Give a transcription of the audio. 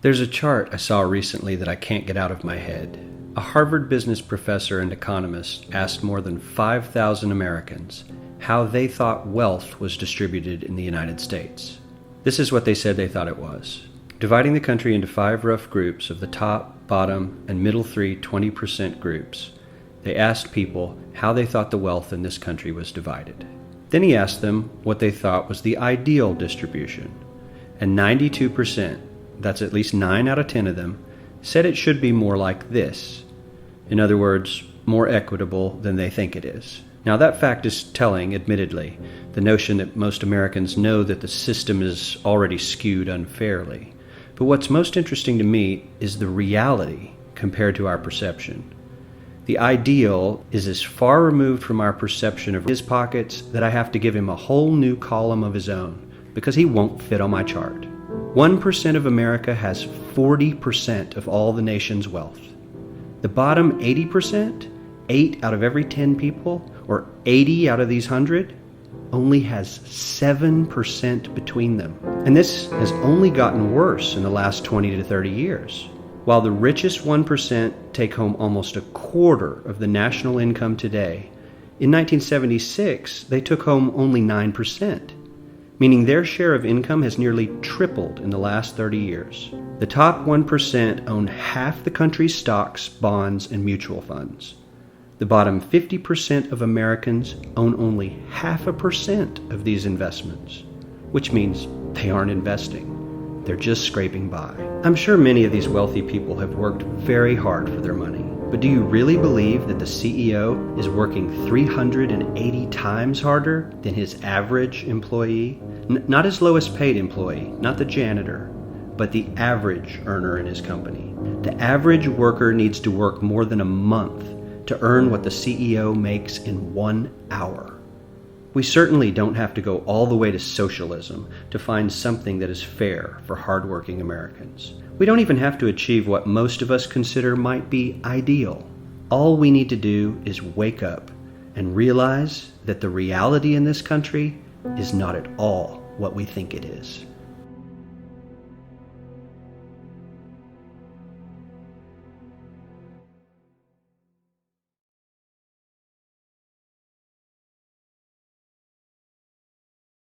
There's a chart I saw recently that I can't get out of my head. A Harvard business professor and economist asked more than 5,000 Americans how they thought wealth was distributed in the United States. This is what they said they thought it was. Dividing the country into 5 rough groups of the top, bottom, and middle 20% groups, they asked people how they thought the wealth in this country was divided. Then he asked them what they thought was the ideal distribution, and 92%, that's at least 9 out of 10 of them, said it should be more like this. In other words, more equitable than they think it is. Now that fact is telling, admittedly, the notion that most Americans know that the system is already skewed unfairly. But what's most interesting to me is the reality compared to our perception. The ideal is as far removed from our perception of his pockets that I have to give him a whole new column of his own, because he won't fit on my chart. 1% of America has 40% of all the nation's wealth. The bottom 80%, 8 out of every 10 people, or 80 out of these 100, only has 7% between them. And this has only gotten worse in the last 20 to 30 years. While the richest 1% take home almost a quarter of the national income today, in 1976 they took home only 9%. Meaning their share of income has nearly tripled in the last 30 years. The top 1% own half the country's stocks, bonds, and mutual funds. The bottom 50% of Americans own only 0.5% of these investments, which means they aren't investing. They're just scraping by. I'm sure many of these wealthy people have worked very hard for their money. But do you really believe that the CEO is working 380 times harder than his average employee? Not his lowest paid employee, not the janitor, but the average earner in his company. The average worker needs to work more than a month to earn what the CEO makes in 1 hour. We certainly don't have to go all the way to socialism to find something that is fair for hardworking Americans. We don't even have to achieve what most of us consider might be ideal. All we need to do is wake up and realize that the reality in this country is not at all what we think it is.